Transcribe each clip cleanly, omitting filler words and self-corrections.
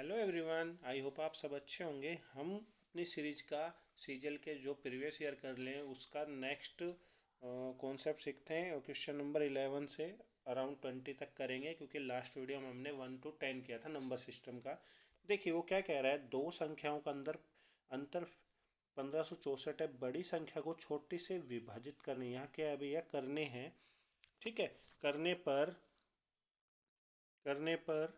Hello everyone, I hope आप सब अच्छे होंगे। हम अपनी सीरीज का सीजल के जो प्रीवियस ईयर कर लें उसका नेक्स्ट कॉन्सेप्ट सीखते हैं और क्वेश्चन नंबर 11 से अराउंड 20 तक करेंगे, क्योंकि लास्ट वीडियो में हमने 1 to 10 किया था नंबर सिस्टम का। देखिए वो क्या कह रहा है, दो संख्याओं का अंतर 1564 है। बड़ी संख्या को छोटी से विभाजित करने, यहाँ क्या है भैया, करने हैं। ठीक है, करने पर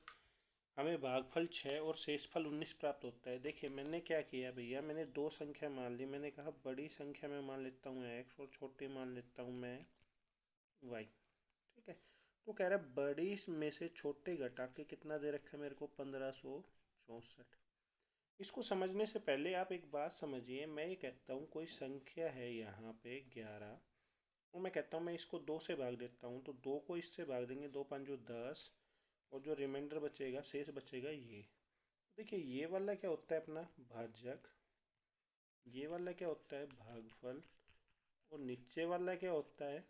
हमें भागफल 6 और शेषफल 19 प्राप्त होता है। देखिए मैंने क्या किया भैया, मैंने दो संख्या मान ली। मैंने कहा बड़ी संख्या में मान लेता हूँ x और छोटी मान लेता हूँ मैं y। ठीक है, तो कह रहा है बड़ी में से छोटे घटा के कितना दे रखा है मेरे को, 1564। इसको समझने से पहले आप एक बात समझिए। मैं ये कहता हूँ कोई संख्या है यहाँ पे 11, और मैं कहता हूँ मैं इसको 2 से भाग देता हूँ, तो 2 को इससे भाग देंगे, 2 5 10, और जो रिमाइंडर बचेगा, शेष बचेगा ये। देखिए ये वाला क्या होता है अपना भाजक, ये वाला क्या होता है भागफल, और नीचे वाला क्या होता है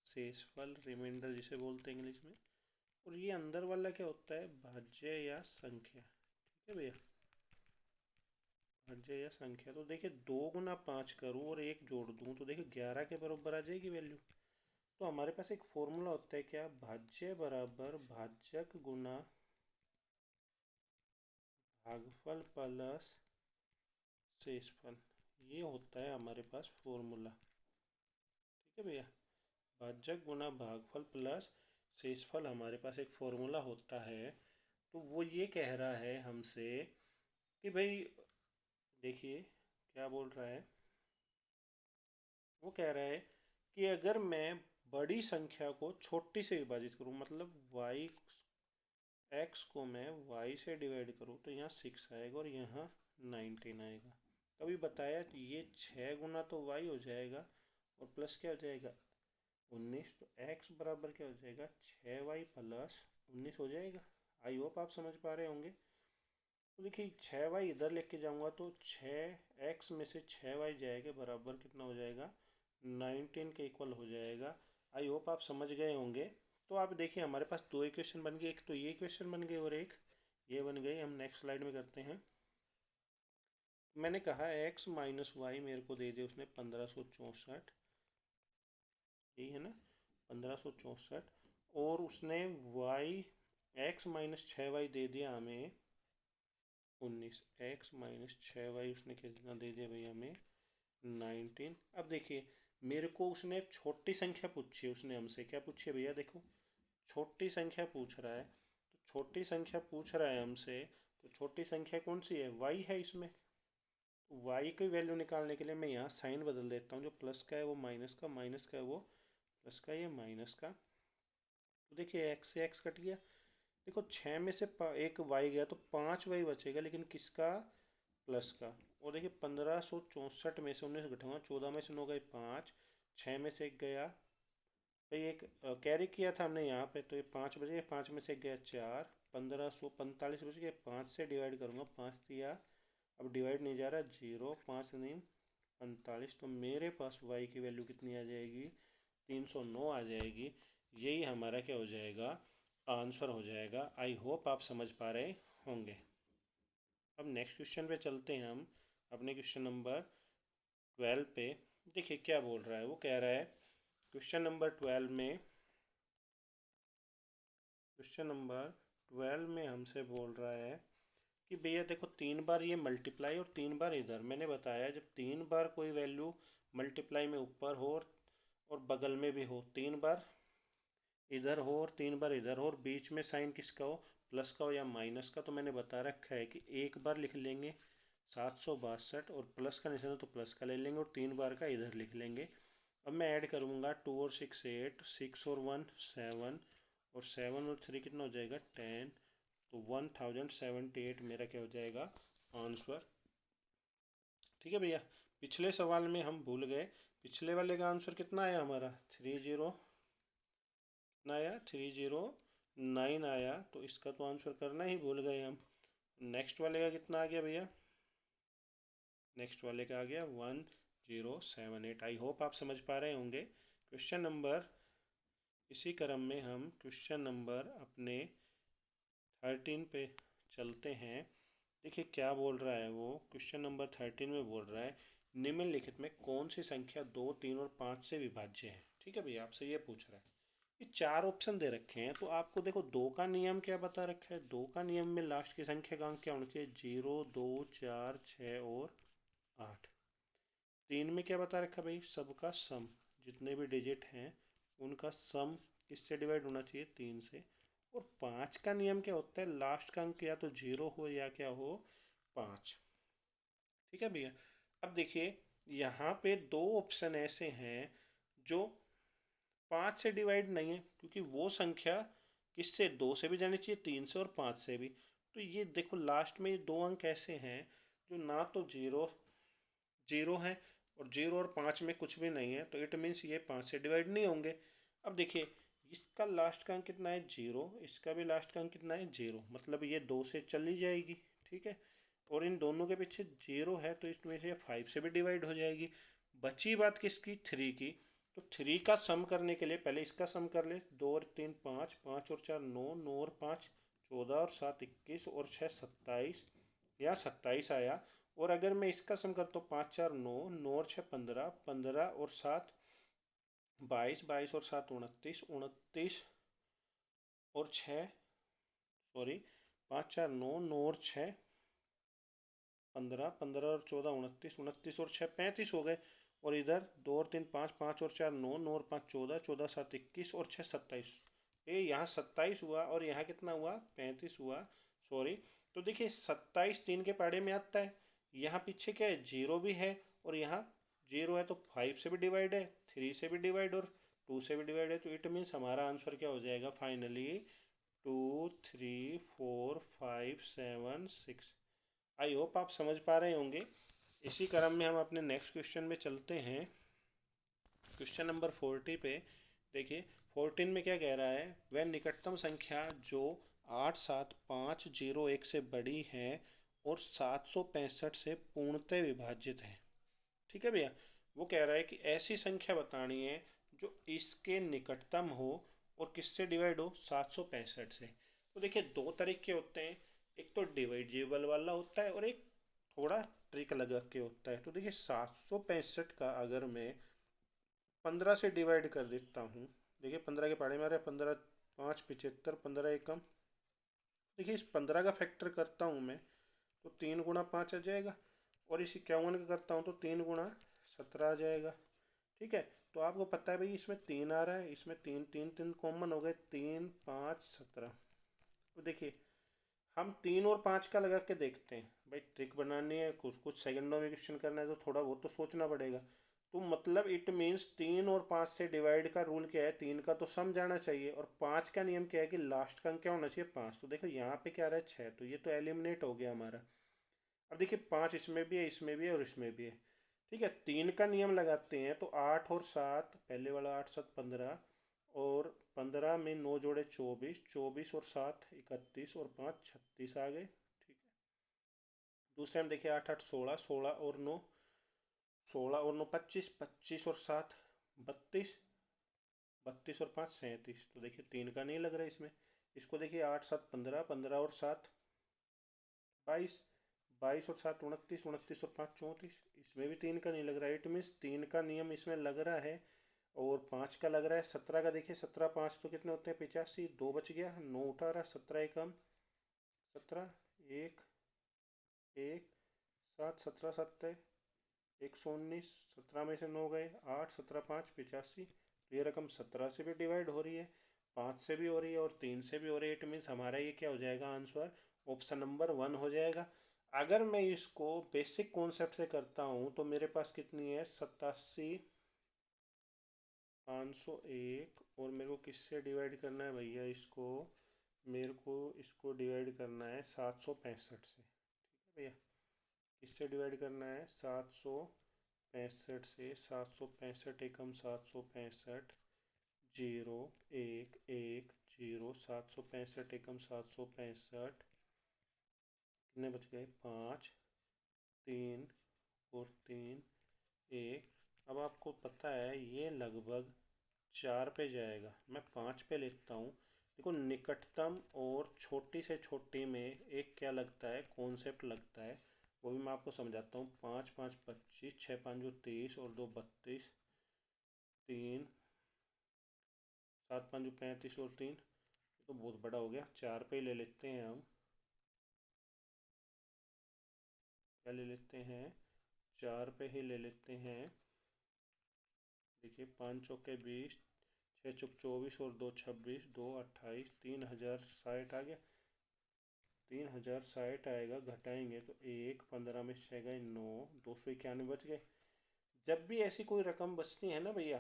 शेषफल, रिमाइंडर जिसे बोलते हैं इंग्लिश में। और ये अंदर वाला क्या होता है भाज्य या संख्या। ठीक है भैया, भाज्य या संख्या। तो देखिए 2 गुना 5 करूँ और 1 जोड़ दूँ तो देखिए 11 के बराबर आ जाएगी वैल्यू। तो हमारे पास एक फॉर्मूला होता है क्या, भाज्य बराबर भाजक गुना भागफल प्लस शेषफल। ये होता है हमारे पास फॉर्मूला। ठीक है भैया, भाजक गुना भागफल प्लस शेषफल हमारे पास एक फॉर्मूला होता है। तो वो ये कह रहा है हमसे कि भाई देखिए क्या बोल रहा है, वो कह रहा है कि अगर मैं बड़ी संख्या को छोटी से विभाजित करूं, मतलब y x को मैं y से डिवाइड करूं, तो यहाँ 6 आएगा और यहाँ 19 आएगा। कभी बताया तो ये 6 गुना तो y हो जाएगा और प्लस क्या हो जाएगा 19। तो x बराबर क्या हो जाएगा 6y प्लस 19 हो जाएगा। आई होप आप समझ पा रहे होंगे। तो देखिए 6y इधर लेके जाऊंगा तो 6x में से 6y जाएगा, बराबर कितना हो जाएगा 19 के इक्वल हो जाएगा। आई होप आप समझ गए होंगे। तो आप देखिए हमारे पास दो इक्वेशन बन गई, एक तो ये इक्वेशन बन गई और एक ये बन गई। हम नेक्स्ट स्लाइड में करते हैं। मैंने कहा x माइनस वाई मेरे को दे दिया उसने 1564, यही है ना 1564, और उसने y x माइनस 6y दे दिया हमें 19। x माइनस 6y उसने कितना दे दिया भैया हमें 19। अब देखिए मेरे को उसने छोटी संख्या पूछी है, उसने हमसे क्या पूछी है भैया, देखो छोटी संख्या पूछ रहा है। तो छोटी संख्या पूछ रहा है हमसे, तो छोटी संख्या कौन सी है, y है इसमें। y की वैल्यू निकालने के लिए मैं यहाँ साइन बदल देता हूँ, जो प्लस का है वो माइनस का, माइनस का है वो प्लस का, ये माइनस का। तो देखिए x से x कट गया। देखो 6 में से एक y गया तो 5y बचेगा, लेकिन किसका, प्लस का। और देखिए 1564 में से 19 घटाऊंगा, 14 में से 9 गए 5, 6 में से एक गया, तो ये एक कैरी किया था हमने यहाँ पे, तो ये 5 बचे, 5 में से एक गया 4, 1545 बच गए। 5 से डिवाइड करूँगा, 5 दिया, अब डिवाइड नहीं जा रहा, 0, 5 नहीं 45। तो मेरे पास y की वैल्यू कितनी आ जाएगी 309 आ जाएगी। यही हमारा क्या हो जाएगा, आंसर हो जाएगा। आई होप आप समझ पा रहे होंगे। अब नेक्स्ट क्वेश्चन पे चलते हैं हम, अपने क्वेश्चन नंबर 12 पे। देखिए क्या बोल रहा है, वो कह रहा है क्वेश्चन नंबर 12 में हमसे बोल रहा है कि भैया देखो 3 बार ये मल्टीप्लाई और 3 बार इधर। मैंने बताया जब 3 बार कोई वैल्यू मल्टीप्लाई में ऊपर हो और बगल में भी हो, 3 बार इधर हो और 3 बार इधर हो, और बीच में साइन किसका हो, प्लस का हो या माइनस का, तो मैंने बता रखा है कि एक बार लिख लेंगे 762 और प्लस का निशान हो तो प्लस का ले लेंगे, और 3 बार का इधर लिख लेंगे। अब मैं ऐड करूँगा 2 और 6 8, 6 और 1 7, और 7 और 3 कितना हो जाएगा 10। तो 1078 मेरा क्या हो जाएगा आंसर। ठीक है भैया, पिछले सवाल में हम भूल गए, पिछले वाले का आंसर कितना आया हमारा 30, कितना आया 309 आया। तो इसका तो आंसर करना ही भूल गए हम। नेक्स्ट वाले का कितना आ गया भैया, नेक्स्ट वाले का आ गया 1078। आई होप आप समझ पा रहे होंगे। क्वेश्चन नंबर, इसी क्रम में हम क्वेश्चन नंबर अपने 13 पे चलते हैं। देखिए क्या बोल रहा है वो, क्वेश्चन नंबर 13 में बोल रहा है निम्नलिखित में कौन सी संख्या 2, 3 और 5 से विभाज्य है। ठीक है भैया, आपसे ये पूछ रहा है। ये चार ऑप्शन दे रखे हैं, तो आपको देखो दो का नियम क्या बता रखा है। दो का नियम में लास्ट की संख्या का अंक क्या होना चाहिए, 0, 2, 4, 6 और 8। तीन में क्या बता रखा है भाई, सबका सम, जितने भी डिजिट हैं उनका सम किससे डिवाइड होना चाहिए, 3 से। और पाँच का नियम क्या होता है, लास्ट का अंक या तो 0 हो या क्या हो, 5। ठीक है भैया। अब देखिए यहाँ पे दो ऑप्शन ऐसे हैं जो 5 से डिवाइड नहीं है, क्योंकि वो संख्या किससे, 2 से भी जानी चाहिए, 3 से और 5 से भी। तो ये देखो लास्ट में ये दो अंक ऐसे हैं जो ना तो जीरो जीरो है, और 0 और 5 में कुछ भी नहीं है, तो इट मीन्स ये 5 से डिवाइड नहीं होंगे। अब देखिए इसका लास्ट का अंक कितना है, 0, इसका भी लास्ट का अंक कितना है, 0, मतलब ये 2 से चली जाएगी। ठीक है, और इन दोनों के पीछे 0 है, तो इसमें से 5 से भी डिवाइड हो जाएगी। बची बात किसकी, 3 की। तो 3 का सम करने के लिए पहले इसका सम कर ले, 2 और 3 5, 5 और 4 9, 9 और 5 14 और 7 21 और 6 27, या 27 आया। और अगर मैं इसका सम करता हूँ, 5 4 9, 9 और 6 15, 15 और 7 22, 22 और 7 29, 29 और 6, सॉरी 5 4 9, 9 और 6 15, 15 और 14 29, 29 और 6 35 हो गए। और इधर 2 और 3 5, 5 और 4 9, 9 और 5 14, 14 7 21 और 6 27। ये यहाँ 27 हुआ और यहाँ कितना हुआ, 35 हुआ, सॉरी। तो देखिए 27 3 के पाड़े में आता है। यहाँ पीछे क्या है, 0 भी है, और यहाँ 0 है, तो 5 से भी डिवाइड है, 3 से भी डिवाइड और 2 से भी डिवाइड है। तो इट मीन्स हमारा आंसर क्या हो जाएगा फाइनली, 2 3 4 5 7 6। आई होप आप समझ पा रहे होंगे। इसी क्रम में हम अपने नेक्स्ट क्वेश्चन में चलते हैं, क्वेश्चन नंबर 40 पे। देखिए 14 में क्या कह रहा है, वह निकटतम संख्या जो 87501 से बड़ी है और 765 से पूर्णतः विभाजित है। ठीक है भैया, वो कह रहा है कि ऐसी संख्या बतानी है जो इसके निकटतम हो और किससे डिवाइड हो, 765 से। तो देखिए दो तरीके होते हैं, एक तो डिवाइजेबल वाला होता है और एक थोड़ा ट्रिक लगा के होता है। तो देखिए 765 का अगर मैं 15 से डिवाइड कर देता हूँ, देखिए 15 के पहाड़े में आ रहा है, 15 5 75, 15 एकम। देखिए इस 15 का फैक्टर करता हूँ मैं, तो 3 गुणा 5 आ जाएगा। और इस 51 का करता हूँ तो 3 गुणा 17 आ जाएगा। ठीक है, तो आपको पता है भाई इसमें 3 आ रहा है, इसमें 3 3 3 कॉमन हो गए, 3 5 17। तो देखिए हम 3 और 5 का लगा के देखते हैं, भाई ट्रिक बनानी है, कुछ कुछ सेकंडों में क्वेश्चन करना है, तो थोड़ा बहुत तो सोचना पड़ेगा। तो मतलब इट मीन्स 3 और 5 से डिवाइड का रूल क्या है, 3 का तो सम जाना चाहिए, और 5 का नियम क्या है कि लास्ट का अंक क्या होना चाहिए, 5। तो देखो यहाँ पे क्या आ रहा है, 6, तो ये तो एलिमिनेट हो गया हमारा। अब देखिए 5 इसमें भी है, इसमें भी है और इसमें भी है। ठीक है, 3 का नियम लगाते हैं, तो 8 और 7, पहले वाला 8 7 15, और 15 में 9 जोड़े 24, 24 और 7 31 और 5 36 आ गए। ठीक है, दूसरे में देखिए 8 8 16, 16 और 9 16 और 9 25, 25 और 7 32, 32 और 5 37। तो देखिए 3 का नहीं लग रहा है इसमें। इसको देखिए 8 7 15, 15 और 7 22, 22 और 7 29, 29 और 5 34। इसमें भी 3 का नहीं लग रहा है, इट मीन्स 3 का नियम इसमें लग रहा है और 5 का लग रहा है। 17 का देखिए, 17 5 तो कितने होते हैं, 85, 2 बच गया, 9 उठा रहा, 17 एकम 17, 1 1 7 17 7 119, 17 में से 9 गए, 8 17 5 85। तो ये रकम 17 से भी डिवाइड हो रही है, 5 से भी हो रही है और 3 से भी हो रही है। इट मीन्स हमारा ये क्या हो जाएगा, आंसर ऑप्शन नंबर 1 हो जाएगा। अगर मैं इसको बेसिक कॉन्सेप्ट से करता हूँ तो मेरे पास कितनी है, 87 501, और मेरे को किससे डिवाइड करना है भैया इसको, मेरे को इसको डिवाइड करना है 765 से। ठीक है भैया, किससे डिवाइड करना है, 765 से। 765 एकम 765, 0 1 1 0, 765 एकम 765, कितने बच गए, 5 3 और 3 1। अब आपको पता है ये लगभग 4 पे जाएगा, मैं 5 पे लेता हूँ। देखो निकटतम और छोटी से छोटी में एक क्या लगता है, कॉन्सेप्ट लगता है, वो भी मैं आपको समझाता हूँ। 5 5 25, 6 5 जो 30 और 2 32, 3 7 5 जो 35 और 3, तो बहुत बड़ा हो गया, 4 पे ही ले लेते हैं हम। क्या ले लेते हैं, 4 पे ही ले लेते हैं। देखिए 5 चौके 20, 6 चौक 24 और 2 26, 2 28, 3060 आ गया। 3060 आएगा, घटाएंगे तो 1 15 में 6 गए 9, 291 बच गए। जब भी ऐसी कोई रकम बचती है ना भैया,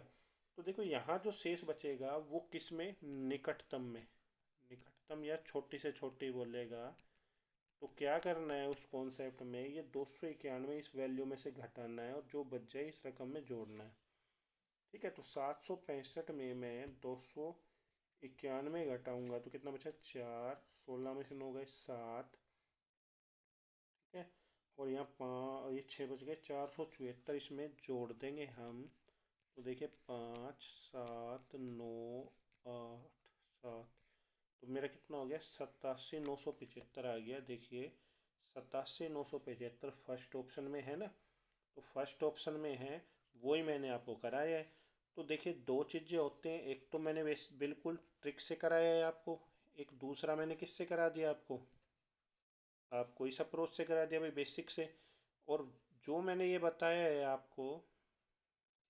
तो देखो यहाँ जो शेष बचेगा वो किस में, निकटतम में। निकटतम या छोटी से छोटी बोलेगा, तो क्या करना है उस कॉन्सेप्ट में, ये 291 इस वैल्यू में से घटाना है और जो बच जाए इस रकम में जोड़ना है। ठीक है, तो 765 में मैं 291 घटाऊंगा तो कितना बचा, 4, 16 में से 9 गए 7। ठीक है, और यहाँ ये 6 बच गए, 474 इसमें जोड़ देंगे हम। तो देखिए 5 7 9 8 7, तो मेरा कितना हो गया, 87,975 आ गया। देखिए 87,975 फर्स्ट ऑप्शन में है ना, तो फर्स्ट ऑप्शन में है, वही मैंने आपको कराया है। तो देखिए दो चीज़ें होते हैं, एक तो मैंने बिल्कुल ट्रिक से कराया है आपको, एक दूसरा मैंने किससे करा दिया आपको इस अप्रोच से करा दिया भाई, बेसिक से। और जो मैंने ये बताया है आपको,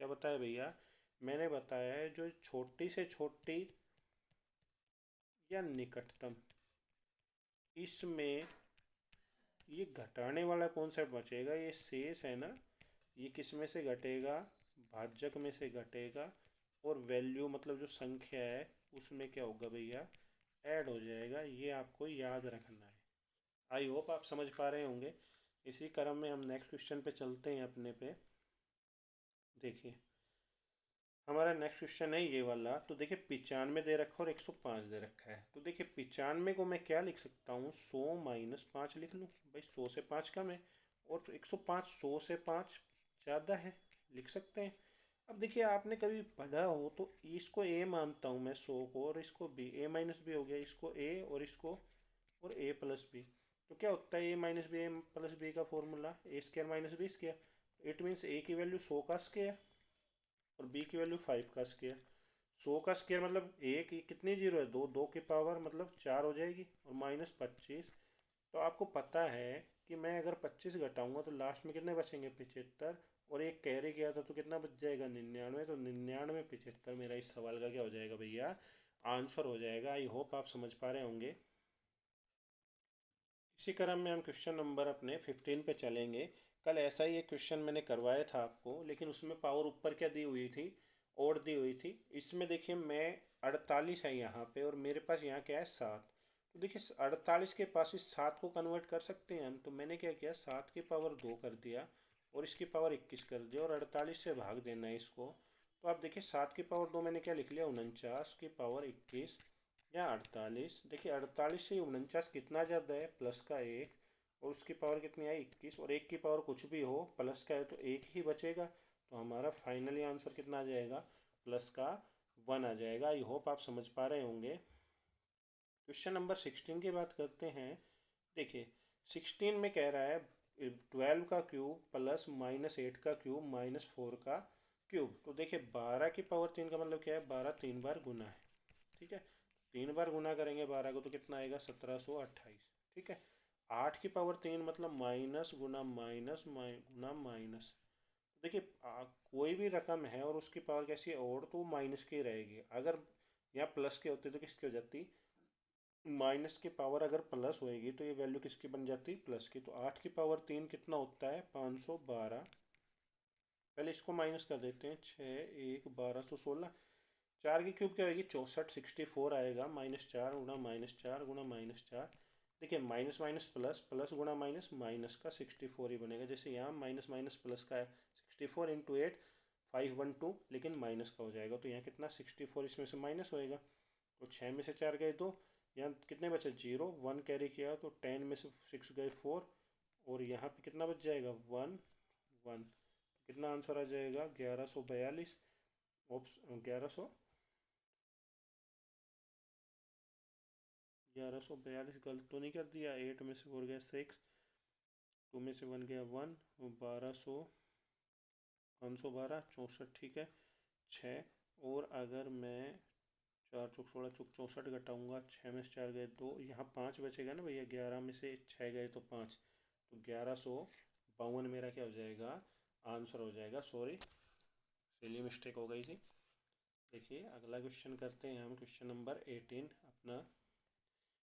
क्या बताया भैया, मैंने बताया है जो छोटी से छोटी या निकटतम, इसमें ये घटाने वाला कॉन्सेप्ट बचेगा। ये शेष है ना, ये किस में से घटेगा, भाजक में से घटेगा, और वैल्यू मतलब जो संख्या है उसमें क्या होगा भैया, ऐड हो जाएगा। ये आपको याद रखना है। आई होप आप समझ पा रहे होंगे। इसी क्रम में हम नेक्स्ट क्वेश्चन पे चलते हैं अपने पे। देखिए हमारा नेक्स्ट क्वेश्चन है ये वाला। तो देखिए 95 दे रखा और 105 दे रखा है। तो देखिए 95 को मैं क्या लिख सकता हूँ, 100 माइनस 5 लिख लूँ भाई, 100 से 5 कम है, और 105 100 से 5 ज़्यादा है, लिख सकते हैं। अब देखिए आपने कभी पढ़ा हो तो इसको ए मानता हूँ मैं 100 को, और इसको बी, ए माइनस बी हो गया, इसको ए और इसको और ए प्लस बी। तो क्या होता है A minus B A plus B का formula, A square minus B square. It means A की वैल्यू 100 का स्केयर और बी की वैल्यू 5 का स्केयर। 100 का स्केयर मतलब एक कितनी जीरो है, दो, दो की पावर मतलब 4 हो जाएगी, और माइनस 25। तो आपको पता है कि मैं अगर 25 घटाऊंगा तो लास्ट में कितने बचेंगे, 75, और एक कैरी किया था तो कितना बच जाएगा, 99। तो 99 75 मेरा इस सवाल का क्या हो जाएगा भैया, आंसर हो जाएगा। आई होप आप समझ पा रहे होंगे। इसी क्रम में हम क्वेश्चन नंबर अपने 15 पे चलेंगे। कल ऐसा ही एक क्वेश्चन मैंने करवाया था आपको, लेकिन उसमें पावर ऊपर क्या दी हुई थी, और दी हुई थी। इसमें देखिए मैं 48 है यहाँ पे, और मेरे पास यहाँ क्या है 7। तो देखिए 48 के पास इस 7 को कन्वर्ट कर सकते हैं हम। तो मैंने क्या किया, 7 की पावर 2 कर दिया और इसकी पावर 21 कर दिया, और 48 से भाग देना है इसको। तो आप देखिए 7 की पावर 2 मैंने क्या लिख लिया, 49 की पावर 21 या 48। देखिए 48 से 49 कितना ज़्यादा है, प्लस का 1, और उसकी पावर कितनी आई 21, और एक की पावर कुछ भी हो प्लस का है तो एक ही बचेगा। तो हमारा फाइनली आंसर कितना आ जाएगा, प्लस का 1 आ जाएगा। आई होप आप समझ पा रहे होंगे। क्वेश्चन नंबर 16 की बात करते हैं। देखिए 16 में कह रहा है 12 का क्यूब प्लस माइनस 8 का क्यूब माइनस 4 का क्यूब। तो देखिए 12 की पावर 3 का मतलब क्या है, 12 3 बार गुना है। ठीक है, 3 बार गुना करेंगे 12 को तो कितना आएगा, 1728। ठीक है, 8 की पावर 3 मतलब माइनस गुना माइनस गुना माइनस। देखिए कोई भी रकम है और उसकी पावर कैसी है, और तो माइनस की रहेगी। अगर यहाँ प्लस के होते तो किसकी हो जाती, माइनस की पावर अगर प्लस होएगी तो ये वैल्यू किसकी बन जाती, प्लस की। तो 8 की पावर 3 कितना होता है, 512। पहले इसको माइनस कर देते हैं, 6 1 1216। 4 की क्यूब क्या होगी, 64 64 आएगा, माइनस 4 गुना माइनस 4 गुना माइनस 4। देखिए माइनस माइनस प्लस, प्लस गुना माइनस, माइनस का 64 ही बनेगा। जैसे यहाँ माइनस माइनस प्लस का है, 64 इंटू 8 512, लेकिन माइनस का हो जाएगा। तो यहाँ कितना 64 इसमें से माइनस होएगा, तो 6 में से 4 गए 2, यहाँ कितने बचे 0, 1 कैरी किया तो 10 में से 6 गए 4, और यहाँ पे कितना बच जाएगा 1 1। कितना आंसर आ जाएगा, 1142। ऑप्शन 1100 1142 गलत तो नहीं कर दिया? 8 में से 4 गया 6, 2 में से 1 गया 1, 1200, 512, 64, ठीक है। 6, और अगर मैं 4 चौक 16 चौक 64 घटाऊँगा, 6 में से 4 गए 2, यहाँ 5 बचेगा ना भैया, 11 में से 6 गए तो 5, तो 1152 मेरा क्या हो जाएगा, आंसर हो जाएगा। सॉरी, चलिए मिस्टेक हो गई थी। देखिए अगला क्वेश्चन करते हैं हम, क्वेश्चन नंबर 18 अपना।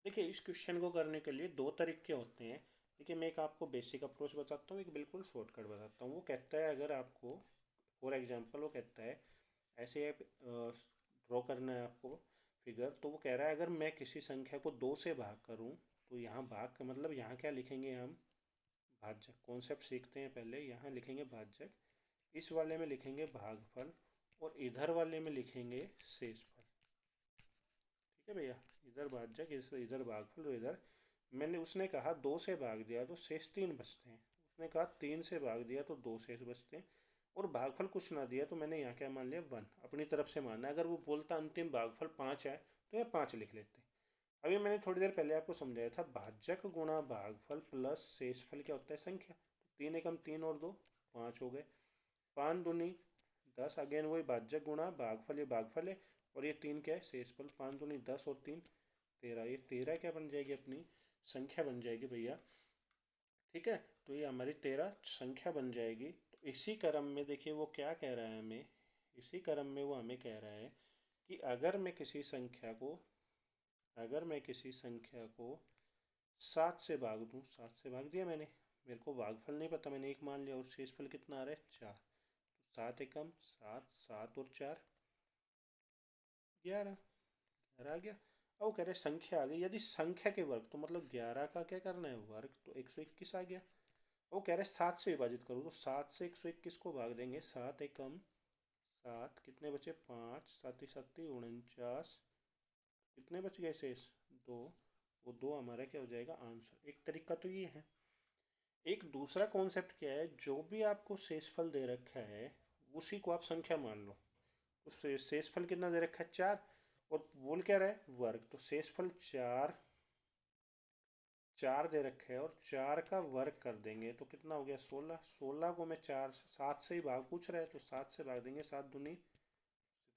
देखिए इस क्वेश्चन को करने के लिए दो तरीके होते हैं। देखिए मैं एक आपको बेसिक अप्रोच बताता हूँ, एक बिल्कुल शॉर्टकट बताता हूँ। वो कहता है अगर आपको, फॉर एग्जांपल वो कहता है ऐसे ड्रॉ करना है आपको फिगर, तो वो कह रहा है अगर मैं किसी संख्या को 2 से भाग करूँ, तो यहाँ भाग का मतलब यहाँ क्या लिखेंगे हम, भाज्य कॉन्सेप्ट सीखते हैं पहले। यहाँ लिखेंगे भाज्य, इस वाले में लिखेंगे भागफल, और इधर वाले में लिखेंगे शेषफल। ठीक है भैया, इधर भाज्य, इधर भागफल, और इधर मैंने, उसने कहा 2 से भाग दिया तो शेष 3 बचते हैं, उसने कहा 3 से भाग दिया तो 2 शेष बचते हैं, और भागफल कुछ ना दिया तो मैंने यहाँ क्या मान लिया, 1 अपनी तरफ से माना। अगर वो बोलता अंतिम भागफल 5 है तो ये 5 लिख लेते। अभी मैंने थोड़ी देर पहले आपको समझाया था भाजक गुणा भागफल प्लस शेषफल क्या होता है, संख्या। तो 3 एकम 3 और 2 5 हो गए, 5 दूनी 10, अगेन वही भाजक गुणा भागफल, ये भागफल है, और ये 3 क्या है, शेषफल। 5 दूनी 10 और 3 13, ये 13 क्या बन जाएगी, अपनी संख्या बन जाएगी भैया। ठीक है, तो ये हमारी 13 संख्या बन जाएगी। तो इसी क्रम में देखिए वो क्या कह रहा है हमें, इसी क्रम में वो हमें कह रहा है कि अगर मैं किसी संख्या को, अगर मैं किसी संख्या को 7 से भाग दूँ, 7 से भाग दिया मैंने, मेरे को भागफल नहीं पता, मैंने 1 मान लिया, और शेषफल कितना आ रहा है, 4, तो 7 एकम 7, 7 और 4 11, 11 आ गया। अब वो कह रहे संख्या आ गई, यदि संख्या के वर्ग, तो मतलब 11 का क्या करना है, वर्ग, तो 121 आ गया। वो कह रहे 7 से विभाजित करूँ, तो 7 से 121 को भाग देंगे, 7 एकम 7, कितने बचे 5, 7 7 49, कितने बच गए शेष 2, वो 2 हमारा क्या हो जाएगा, आंसर। एक तरीका तो ये है। एक दूसरा कॉन्सेप्ट क्या है, जो भी आपको शेषफल दे रखा है उसी को आप संख्या मान लो। तो शेषफल कितना दे रखा है, 4, और बोल क्या रहा है, वर्ग, तो शेषफल 4, 4 दे रखे हैं, और 4 का वर्ग कर देंगे तो कितना हो गया, 16, 16 को मैं 4 7 से ही भाग पूछ रहा है, तो 7 से भाग देंगे, 7 दूनी,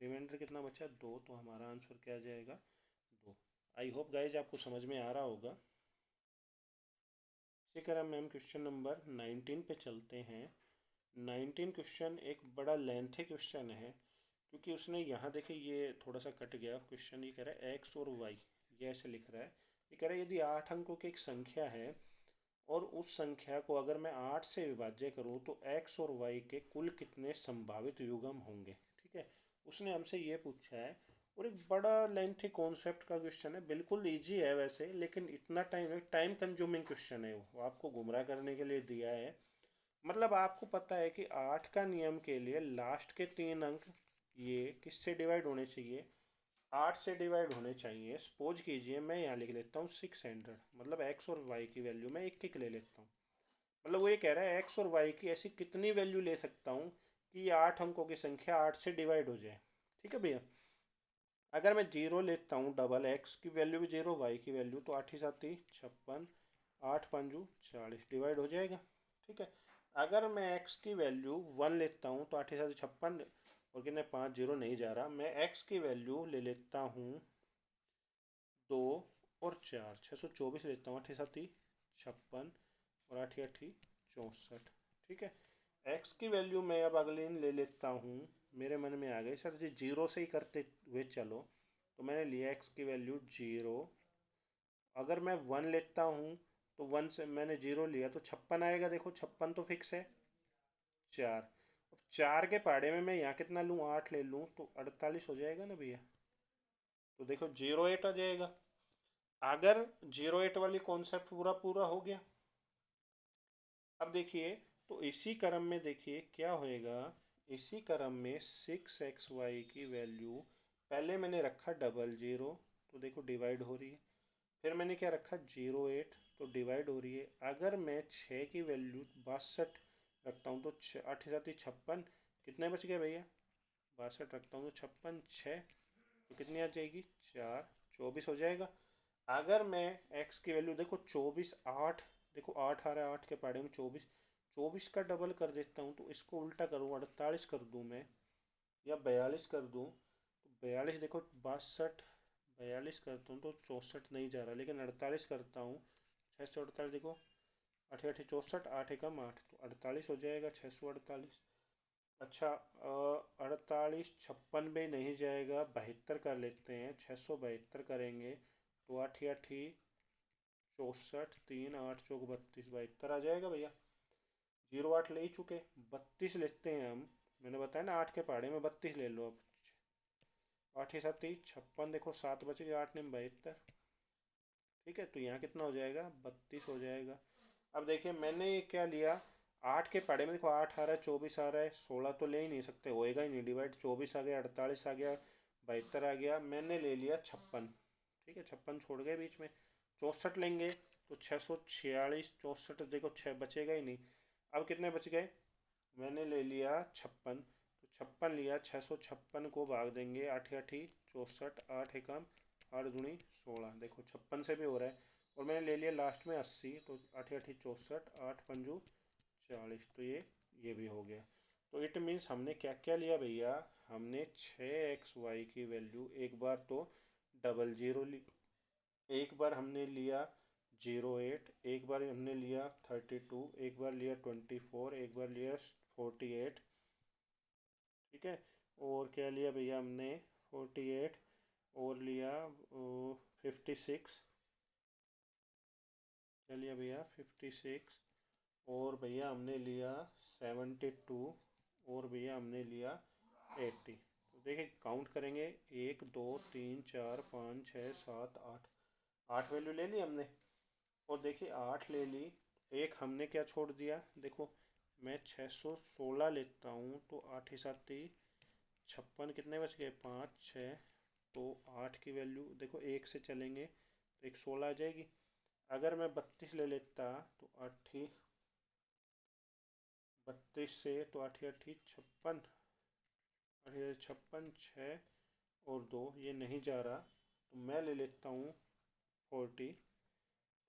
रिमाइंडर कितना बचा, 2, तो हमारा आंसर क्या आ जाएगा, 2। आई होप गाइज आपको समझ में आ रहा होगा। इसी क्रम में हम क्वेश्चन नंबर 19 पे चलते हैं। 19 क्वेश्चन एक बड़ा लेंथी क्वेश्चन है, क्योंकि उसने यहाँ देखिए ये थोड़ा सा कट गया क्वेश्चन। ये कह रहा है एक्स और वाई, ये ऐसे लिख रहा है। ये कह रहा है यदि 8 अंकों की एक संख्या है और उस संख्या को अगर मैं 8 से विभाज्य करूँ तो एक्स और वाई के कुल कितने संभावित युग्म होंगे। ठीक है, उसने हमसे ये पूछा है, और एक बड़ा लेंथी कॉन्सेप्ट का क्वेश्चन है। बिल्कुल इजी है वैसे, लेकिन इतना टाइम कंज्यूमिंग क्वेश्चन है। वो आपको गुमराह करने के लिए दिया है। मतलब आपको पता है कि 8 का नियम के लिए लास्ट के 3 अंक ये किससे डिवाइड होने चाहिए, 8 से डिवाइड होने चाहिए। सपोज कीजिए मैं यहाँ लिख लेता हूँ 600, मतलब एक्स और वाई की वैल्यू मैं एक एक ले लेता हूँ। मतलब वो ये कह रहा है एक्स और वाई की ऐसी कितनी वैल्यू ले सकता हूँ कि ये 8 अंकों की संख्या 8 से डिवाइड हो जाए। ठीक है भैया, अगर मैं जीरो लेता हूँ, डबल एक्स की वैल्यू भी जीरो, वाई की वैल्यू, तो 8 ही 7 56, 8 पंजू 40 डिवाइड हो जाएगा। ठीक है, अगर मैं एक्स की वैल्यू 1 लेता हूँ तो 8 ही 7 56, और कितने 5 जीरो नहीं जा रहा, मैं एक्स की वैल्यू ले लेता हूँ 2 और 4, 624 लेता हूँ, 8 ही 7 56, और 8 ही 8 64। ठीक है, एक्स की वैल्यू मैं अब अगले दिन ले लेता हूँ। मेरे मन में आ गई सर जी जीरो से ही करते हुए चलो, तो मैंने लिया एक्स की वैल्यू जीरो। अगर मैं 1 लेता हूँ तो 1 से मैंने जीरो लिया तो 56 आएगा। देखो 56 तो फिक्स है। 4, अब 4 के पहाड़े में मैं यहाँ कितना लूँ, 8 ले लूँ तो 48 हो जाएगा ना भैया। तो देखो 08 आ जाएगा। अगर 08 वाली कॉन्सेप्ट पूरा पूरा हो गया। अब देखिए, तो इसी क्रम में देखिए क्या होएगा, इसी क्रम में 6xy की वैल्यू पहले मैंने रखा डबल जीरो, तो देखो डिवाइड हो रही है। फिर मैंने क्या रखा 08, तो डिवाइड हो रही है। अगर मैं 6 की वैल्यू 62 रखता हूँ तो 8 7 56, कितने बच गए भैया, 62 रखता हूँ तो 56 6, तो कितनी आ जाएगी 4, 24 हो जाएगा। अगर मैं x की वैल्यू देखो 24 8, देखो 8 आ रहा है, 8 के पहाड़े में 24, 24 का डबल कर देता हूँ तो इसको उल्टा करूँ 48 कर दूँ मैं, या 42 कर दूँ, तो 42 देखो 62, 42 करता हूँ तो 64 नहीं जा रहा, लेकिन 48 करता हूँ 648, देखो 8 8 64, 8 एकम 8, तो 48 हो जाएगा 648। अच्छा 48 56 में नहीं जाएगा, 72 कर लेते हैं, 672 करेंगे तो 8 8 64, 3 8 चौक 32, 72 आ जाएगा भैया। 08 ले ही चुके, 32 लेते हैं हम, मैंने बताया ना 8 के पहाड़े में 32 ले लो अब। 8 7 56, देखो 7 बच गए, 8 ने 72, ठीक है, तो यहाँ कितना हो जाएगा 32 हो जाएगा। अब देखिए मैंने ये क्या लिया, 8 के पहाड़े में देखो 8 आ रहा है, 24 आ रहा है, 16 तो ले ही नहीं सकते, होएगा ही नहीं डिवाइड, 24 आ गया, 48 आ गया, 72 आ गया, मैंने ले लिया 56, ठीक है 56 छोड़ गए बीच में, 64 लेंगे तो 646, 64 देखो 6 बचेगा ही नहीं। अब कितने बच गए, मैंने ले लिया 56, तो 56 लिया, 656 को भाग देंगे 8 8 64, 8 एकम 8 दूनी 16, देखो 56 से भी हो रहा है, और मैंने ले लिया लास्ट में 80, तो 8 8 64, 8 पंजू 40, तो ये भी हो गया। तो इट मीन्स हमने क्या क्या लिया भैया, हमने 6xy की वैल्यू एक बार तो 00 ली, एक बार हमने लिया 08, एक बार हमने लिया 32, एक बार लिया 24, एक बार लिया 48, ठीक है, और क्या लिया भैया हमने 48, और लिया 56, क्या लिया भैया 56, और भैया हमने लिया 72, और भैया हमने लिया 80। तो देखिए काउंट करेंगे, 1 2 3 4 5 6 7 8, 8 वैल्यू ले ली हमने, और देखिए 8 ले ली, एक हमने क्या छोड़ दिया, देखो मैं 616 लेता हूँ तो 8 7 56, कितने बच गए 5 6, तो 8 की वैल्यू देखो एक से चलेंगे तो एक 16 आ जाएगी। अगर मैं 32 ले लेता तो 8 32 से, तो 8 8 56, 8 56 6 और 2, ये नहीं जा रहा, तो मैं ले लेता हूँ 40,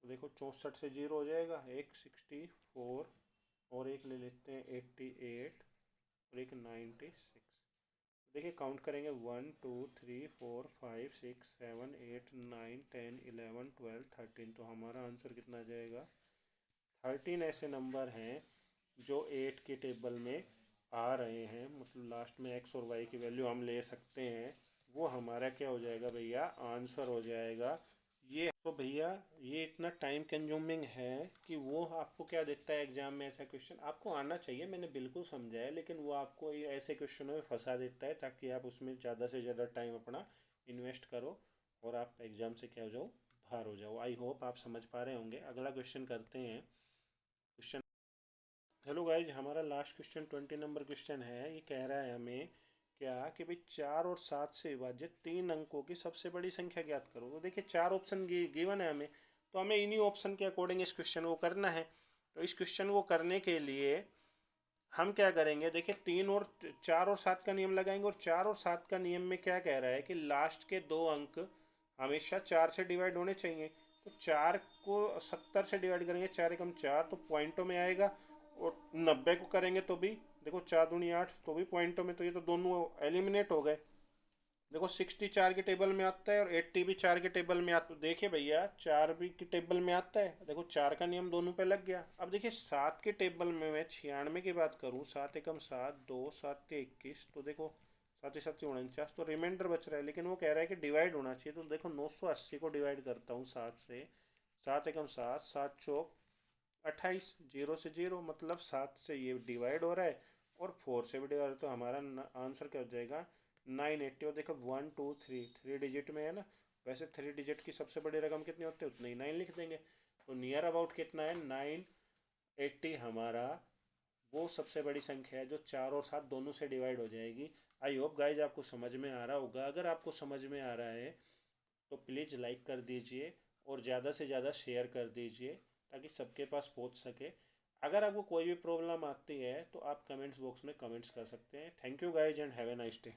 तो देखो 64 से 0 हो जाएगा, एक 64, और एक ले लेते हैं 88, और एक 96। देखिए काउंट करेंगे 1 2 3 4 5 6 7 8 9 10 11 12 13, तो हमारा आंसर कितना आ जाएगा 13। ऐसे नंबर हैं जो 8 के टेबल में आ रहे हैं, मतलब लास्ट में एक्स और वाई की वैल्यू हम ले सकते हैं, वो हमारा क्या हो जाएगा भैया आंसर हो जाएगा ये। तो भैया ये इतना टाइम कंज्यूमिंग है कि वो आपको क्या देता है एग्जाम में, ऐसा क्वेश्चन आपको आना चाहिए, मैंने बिल्कुल समझा है, लेकिन वो आपको ये ऐसे क्वेश्चनों में फंसा देता है ताकि आप उसमें ज़्यादा से ज़्यादा टाइम अपना इन्वेस्ट करो और आप एग्ज़ाम से क्या हो जाओ, बाहर हो जाओ। आई होप आप समझ पा रहे होंगे। अगला क्वेश्चन करते हैं। क्वेश्चन, हेलो गाइज, हमारा लास्ट क्वेश्चन 20 नंबर क्वेश्चन है। ये कह रहा है हमें क्या कि भाई 4 और 7 से विभाजित 3 अंकों की सबसे बड़ी संख्या ज्ञात करो। तो देखिए 4 ऑप्शन गिवन है हमें, तो हमें इन्हीं ऑप्शन के अकॉर्डिंग इस क्वेश्चन को करना है। तो इस क्वेश्चन को करने के लिए हम क्या करेंगे, देखिए 3 और 4 और 7 का नियम लगाएंगे, और 4 और 7 का नियम में क्या कह रहा है कि लास्ट के 2 अंक हमेशा 4 से डिवाइड होने चाहिए। तो 4 को 70 से डिवाइड करेंगे, 4 एकम 4, तो पॉइंटों में आएगा, और 90 को करेंगे तो भी देखो 4 दूनी 8, तो भी पॉइंटों में, तो ये तो दोनों एलिमिनेट हो गए। देखो 60 4 के टेबल में आता है और 80 भी 4 के टेबल में आता है, तो देखिए भैया 4 भी के टेबल में आता है, देखो 4 का नियम दोनों पे लग गया। अब देखिए 7 के टेबल में मैं 96 की बात करूँ, 7 एकम 7, 2 7 के 21, तो देखो 7 7 49, तो रिमाइंडर बच रहा है, लेकिन वो कह रहा है कि डिवाइड होना चाहिए। तो देखो 980 को डिवाइड करता हूँ 7 से, 7 एकम 7, 7 चौक 28, 0 से 0, मतलब 7 से ये डिवाइड हो रहा है और 4 से भी डिवाइड, तो हमारा आंसर क्या हो जाएगा 980। और देखो 1 2 3 3 डिजिट में है ना, वैसे 3 डिजिट की सबसे बड़ी रकम कितनी होती है, उतनी ही 9 लिख देंगे। तो नियर अबाउट कितना है 980, हमारा वो सबसे बड़ी संख्या है जो 4 और 7 दोनों से डिवाइड हो जाएगी। आई होप गाइज आपको समझ में आ रहा होगा। अगर आपको समझ में आ रहा है तो प्लीज़ लाइक कर दीजिए और ज़्यादा से ज़्यादा शेयर कर दीजिए ताकि सबके पास पहुंच सके। अगर आपको कोई भी प्रॉब्लम आती है तो आप कमेंट्स बॉक्स में कमेंट्स कर सकते हैं। Thank you guys and have a nice day.